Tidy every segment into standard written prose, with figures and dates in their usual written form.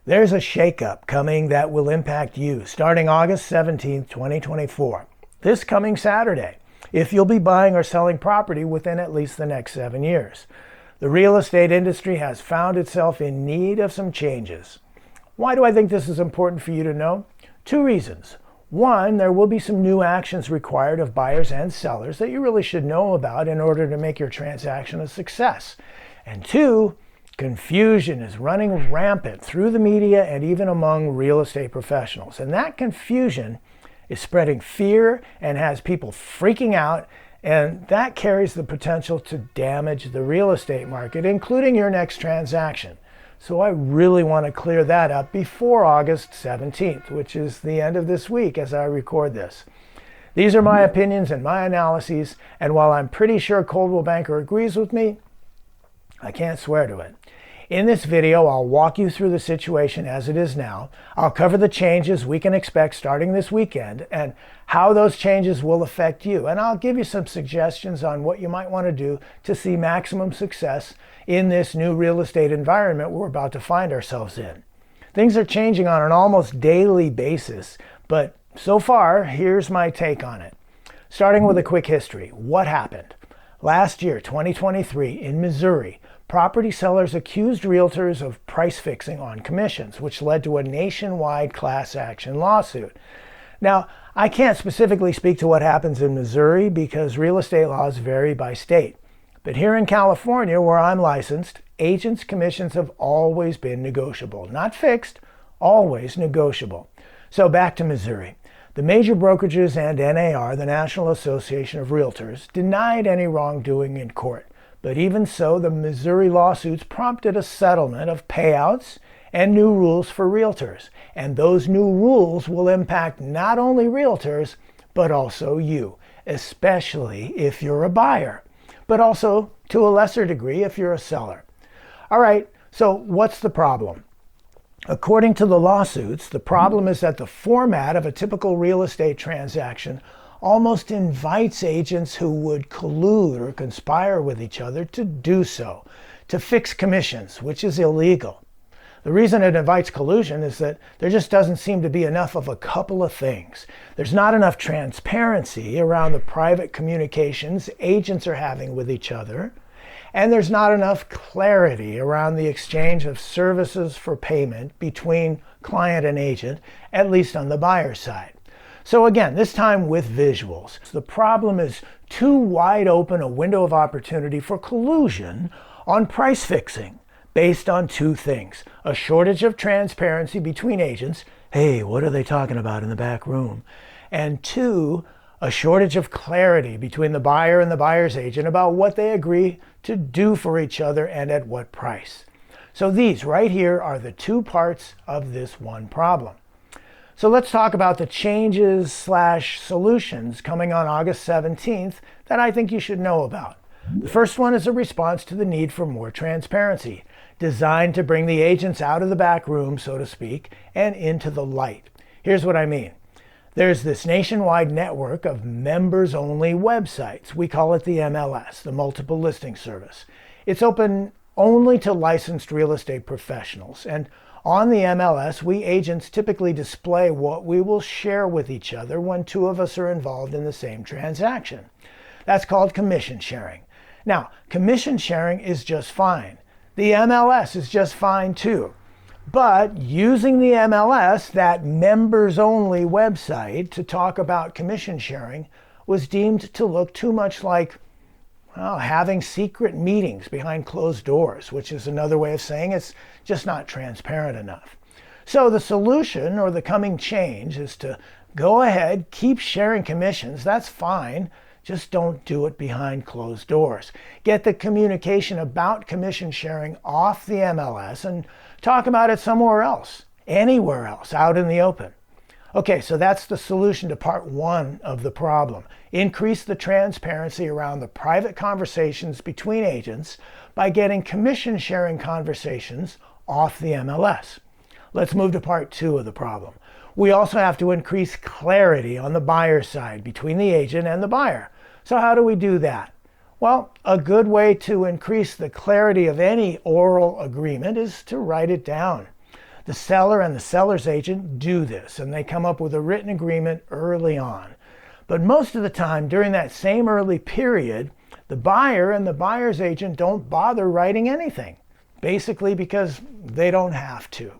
There's a shakeup coming that will impact you starting August 17th, 2024, this coming Saturday, if you'll be buying or selling property within at least the next 7 years. The real estate industry has found itself in need of some changes. Why do I think this is important for you to know? 2 reasons. One, there will be some new actions required of buyers and sellers that you really should know about in order to make your transaction a success. And 2, confusion is running rampant through the media and even among real estate professionals. And that confusion is spreading fear and has people freaking out, and that carries the potential to damage the real estate market, including your next transaction. So I really want to clear that up before August 17th, which is the end of this week as I record this. These are my opinions and my analyses, and while I'm pretty sure Coldwell Banker agrees with me, I can't swear to it. In this video, I'll walk you through the situation as it is now. I'll cover the changes we can expect starting this weekend and how those changes will affect you. And I'll give you some suggestions on what you might want to do to see maximum success in this new real estate environment we're about to find ourselves in. Things are changing on an almost daily basis, but so far, here's my take on it. Starting with a quick history. What happened? Last year, 2023, in Missouri, property sellers accused realtors of price fixing on commissions, which led to a nationwide class action lawsuit. Now, I can't specifically speak to what happens in Missouri because real estate laws vary by state. But here in California, where I'm licensed, agents' commissions have always been negotiable. Not fixed, always negotiable. So back to Missouri. The major brokerages and NAR, the National Association of Realtors, denied any wrongdoing in court. But even so, the Missouri lawsuits prompted a settlement of payouts and new rules for realtors. And those new rules will impact not only realtors, but also you, especially if you're a buyer, but also to a lesser degree if you're a seller. All right, so what's the problem? According to the lawsuits, the problem is that the format of a typical real estate transaction almost invites agents who would collude or conspire with each other to do so, to fix commissions, which is illegal. The reason it invites collusion is that there just doesn't seem to be enough of a couple of things. There's not enough transparency around the private communications agents are having with each other, and there's not enough clarity around the exchange of services for payment between client and agent, at least on the buyer side. So again, this time with visuals. The problem is too wide open a window of opportunity for collusion on price fixing based on 2 things. A shortage of transparency between agents. Hey, what are they talking about in the back room? And 2, a shortage of clarity between the buyer and the buyer's agent about what they agree to do for each other and at what price. So these right here are the 2 parts of this one problem. So let's talk about the changes/solutions coming on August 17th that I think you should know about. The first one is a response to the need for more transparency, designed to bring the agents out of the back room, so to speak, and into the light. Here's what I mean. There's this nationwide network of members-only websites. We call it the MLS, the Multiple Listing Service. It's open only to licensed real estate professionals, and on the MLS, we agents typically display what we will share with each other when 2 of us are involved in the same transaction. That's called commission sharing. Now, commission sharing is just fine. The MLS is just fine too. But using the MLS, that members-only website, to talk about commission sharing was deemed to look too much like, well, having secret meetings behind closed doors, which is another way of saying it's just not transparent enough. So the solution, or the coming change, is to go ahead, keep sharing commissions, that's fine, just don't do it behind closed doors. Get the communication about commission sharing off the MLS and talk about it somewhere else, anywhere else, out in the open. Okay, so that's the solution to part 1 of the problem. Increase the transparency around the private conversations between agents by getting commission sharing conversations off the MLS. Let's move to part 2 of the problem. We also have to increase clarity on the buyer side between the agent and the buyer. So how do we do that? Well, a good way to increase the clarity of any oral agreement is to write it down. The seller and the seller's agent do this, and they come up with a written agreement early on. But most of the time during that same early period, the buyer and the buyer's agent don't bother writing anything, basically because they don't have to.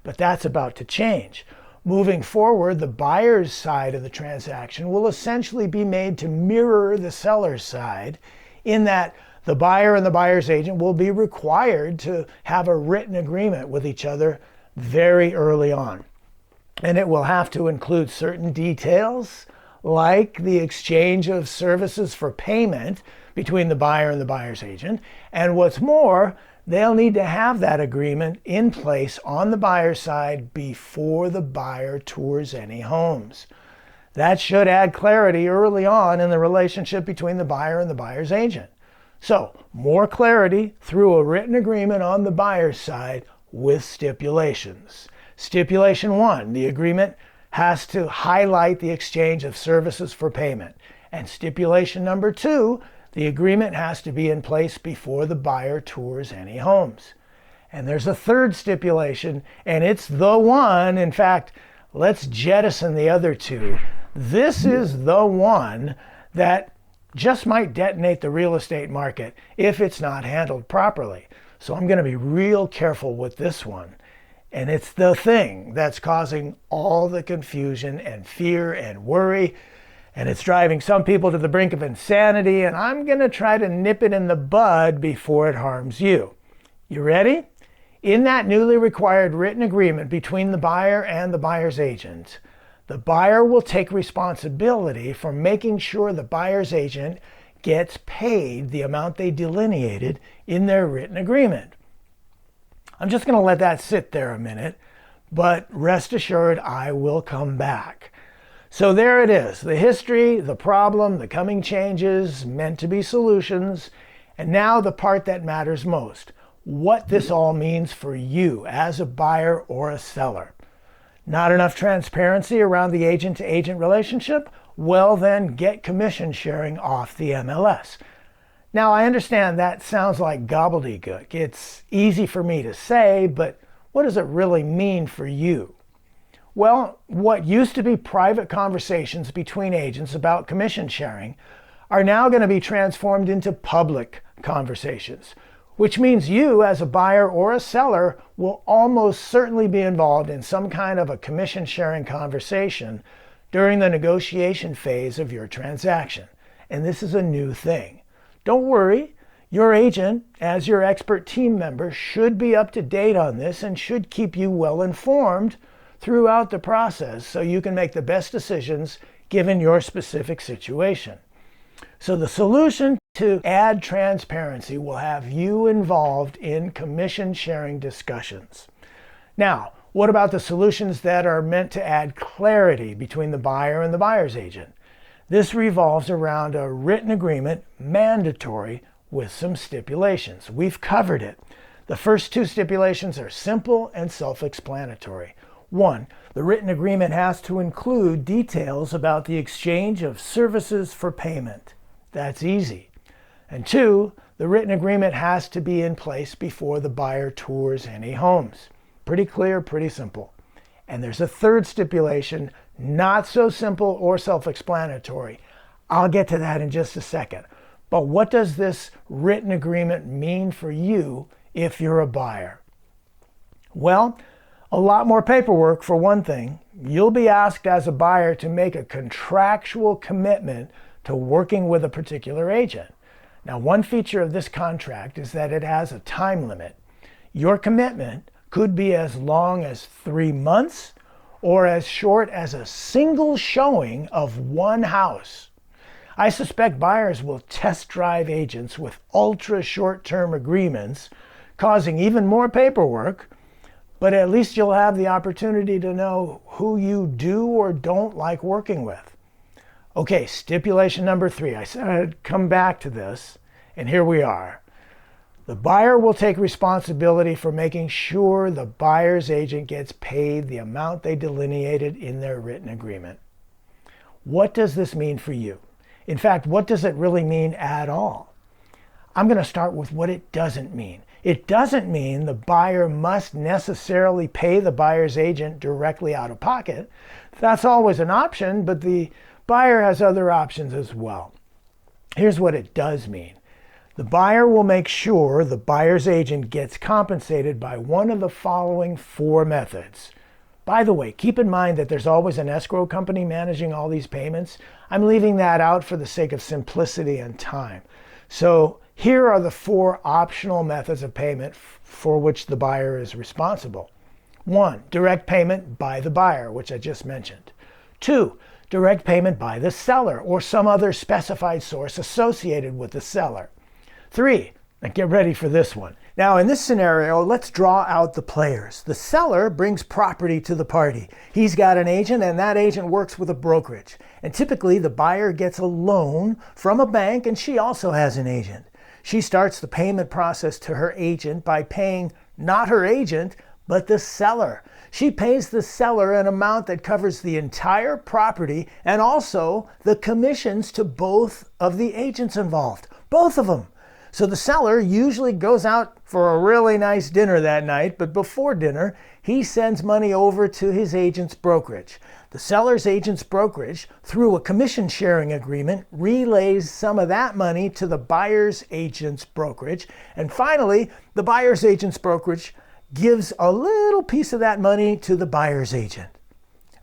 But that's about to change. Moving forward, the buyer's side of the transaction will essentially be made to mirror the seller's side, in that the buyer and the buyer's agent will be required to have a written agreement with each other very early on. And it will have to include certain details, like the exchange of services for payment between the buyer and the buyer's agent. And what's more, they'll need to have that agreement in place on the buyer's side before the buyer tours any homes. That should add clarity early on in the relationship between the buyer and the buyer's agent. So, more clarity through a written agreement on the buyer's side with stipulations. Stipulation 1, the agreement has to highlight the exchange of services for payment. And stipulation number 2, the agreement has to be in place before the buyer tours any homes. And there's a third stipulation, and it's the one, in fact, let's jettison the other two. This is the one that just might detonate the real estate market if it's not handled properly. So I'm going to be real careful with this one. And it's the thing that's causing all the confusion and fear and worry. And it's driving some people to the brink of insanity. And I'm going to try to nip it in the bud before it harms you. You ready? In that newly required written agreement between the buyer and the buyer's agent, the buyer will take responsibility for making sure the buyer's agent gets paid the amount they delineated in their written agreement. I'm just going to let that sit there a minute, but rest assured I will come back. So there it is, the history, the problem, the coming changes, meant to be solutions, and now the part that matters most, what this all means for you as a buyer or a seller. Not enough transparency around the agent-to-agent relationship? Well then, get commission sharing off the MLS. Now, I understand that sounds like gobbledygook. It's easy for me to say, but what does it really mean for you? Well, what used to be private conversations between agents about commission sharing are now going to be transformed into public conversations, which means you as a buyer or a seller will almost certainly be involved in some kind of a commission sharing conversation during the negotiation phase of your transaction. And this is a new thing. Don't worry, your agent, as your expert team member, should be up to date on this and should keep you well informed throughout the process so you can make the best decisions given your specific situation. So the solution to add transparency will have you involved in commission sharing discussions. Now, what about the solutions that are meant to add clarity between the buyer and the buyer's agent? This revolves around a written agreement, mandatory, with some stipulations. We've covered it. The first two stipulations are simple and self-explanatory. 1, the written agreement has to include details about the exchange of services for payment. That's easy. And 2, the written agreement has to be in place before the buyer tours any homes. Pretty clear, pretty simple. And there's a third stipulation, not so simple or self-explanatory. I'll get to that in just a second. But what does this written agreement mean for you if you're a buyer? Well, a lot more paperwork for one thing. You'll be asked as a buyer to make a contractual commitment to working with a particular agent. Now, one feature of this contract is that it has a time limit. Your commitment could be as long as 3 months or as short as a single showing of one house. I suspect buyers will test drive agents with ultra short-term agreements, causing even more paperwork, but at least you'll have the opportunity to know who you do or don't like working with. Okay, stipulation number 3. I said I'd come back to this, and here we are. The buyer will take responsibility for making sure the buyer's agent gets paid the amount they delineated in their written agreement. What does this mean for you? In fact, what does it really mean at all? I'm going to start with what it doesn't mean. It doesn't mean the buyer must necessarily pay the buyer's agent directly out of pocket. That's always an option, but the buyer has other options as well. Here's what it does mean. The buyer will make sure the buyer's agent gets compensated by one of the following 4 methods. By the way, keep in mind that there's always an escrow company managing all these payments. I'm leaving that out for the sake of simplicity and time. So here are the 4 optional methods of payment for which the buyer is responsible. 1, direct payment by the buyer, which I just mentioned. 2, direct payment by the seller or some other specified source associated with the seller. 3, now get ready for this one. Now in this scenario, let's draw out the players. The seller brings property to the party. He's got an agent and that agent works with a brokerage. And typically the buyer gets a loan from a bank and she also has an agent. She starts the payment process to her agent by paying not her agent, but the seller. She pays the seller an amount that covers the entire property and also the commissions to both of the agents involved, both of them. So the seller usually goes out for a really nice dinner that night, but before dinner, he sends money over to his agent's brokerage. The seller's agent's brokerage, through a commission sharing agreement, relays some of that money to the buyer's agent's brokerage. And finally, the buyer's agent's brokerage gives a little piece of that money to the buyer's agent.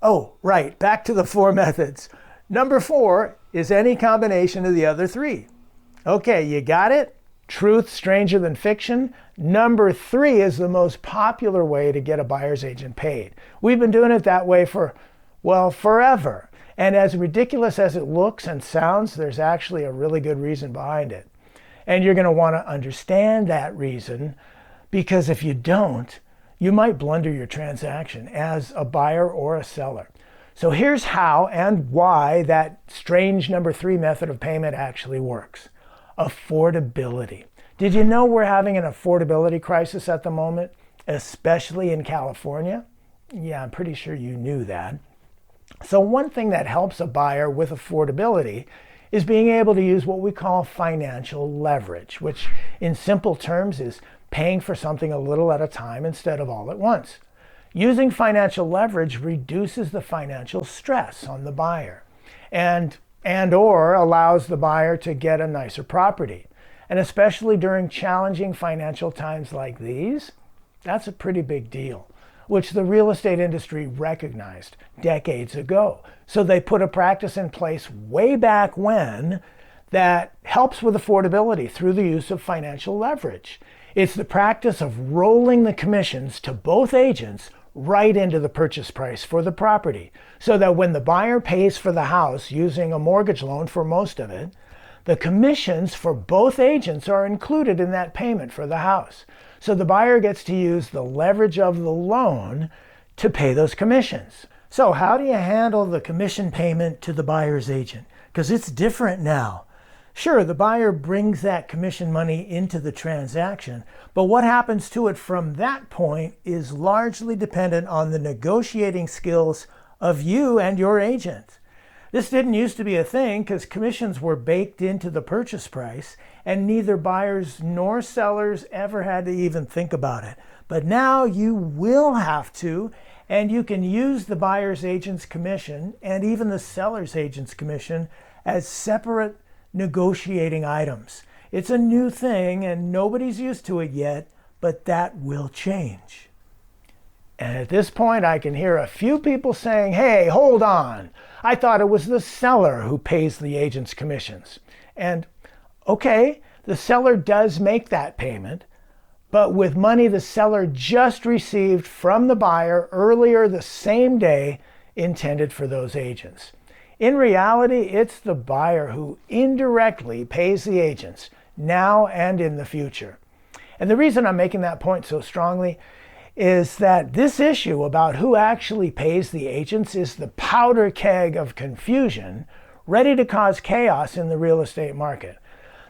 Oh, right, back to the 4 methods. Number 4 is any combination of the other 3. Okay, you got it? Truth stranger than fiction. Number 3 is the most popular way to get a buyer's agent paid. We've been doing it that way for, well, forever. And as ridiculous as it looks and sounds, there's actually a really good reason behind it. And you're going to want to understand that reason, because if you don't, you might blunder your transaction as a buyer or a seller. So here's how and why that strange number 3 method of payment actually works. Affordability. Did you know we're having an affordability crisis at the moment, especially in California? Yeah, I'm pretty sure you knew that. So one thing that helps a buyer with affordability is being able to use what we call financial leverage, which in simple terms is paying for something a little at a time instead of all at once. Using financial leverage reduces the financial stress on the buyer and or allows the buyer to get a nicer property. And especially during challenging financial times like these, that's a pretty big deal, which the real estate industry recognized decades ago. So they put a practice in place way back when that helps with affordability through the use of financial leverage. It's the practice of rolling the commissions to both agents right into the purchase price for the property, so that when the buyer pays for the house using a mortgage loan for most of it, the commissions for both agents are included in that payment for the house. So the buyer gets to use the leverage of the loan to pay those commissions. So how do you handle the commission payment to the buyer's agent? Because it's different now. Sure, the buyer brings that commission money into the transaction, but what happens to it from that point is largely dependent on the negotiating skills of you and your agent. This didn't used to be a thing because commissions were baked into the purchase price and neither buyers nor sellers ever had to even think about it. But now you will have to, and you can use the buyer's agent's commission and even the seller's agent's commission as separate negotiating items. It's a new thing and nobody's used to it yet, but that will change. And at this point, I can hear a few people saying, hey, hold on. I thought it was the seller who pays the agent's commissions. And okay, the seller does make that payment, but with money the seller just received from the buyer earlier the same day intended for those agents. In reality, it's the buyer who indirectly pays the agents now and in the future. And the reason I'm making that point so strongly is that this issue about who actually pays the agents is the powder keg of confusion ready to cause chaos in the real estate market.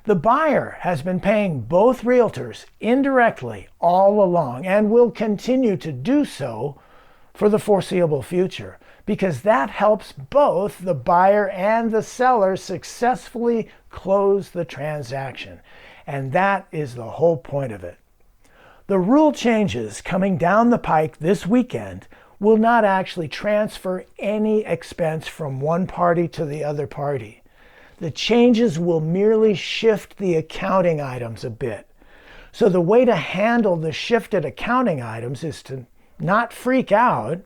The buyer has been paying both realtors indirectly all along and will continue to do so for the foreseeable future, because that helps both the buyer and the seller successfully close the transaction. And that is the whole point of it. The rule changes coming down the pike this weekend will not actually transfer any expense from one party to the other party. The changes will merely shift the accounting items a bit. So the way to handle the shifted accounting items is to not freak out,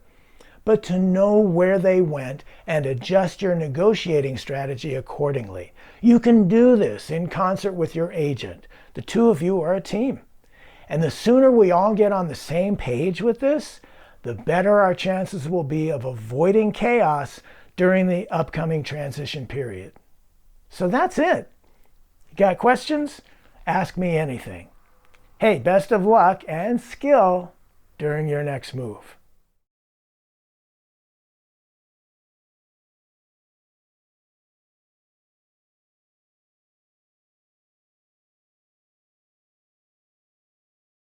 but to know where they went and adjust your negotiating strategy accordingly. You can do this in concert with your agent. The two of you are a team. And the sooner we all get on the same page with this, the better our chances will be of avoiding chaos during the upcoming transition period. So that's it. You got questions? Ask me anything. Hey, best of luck and skill during your next move.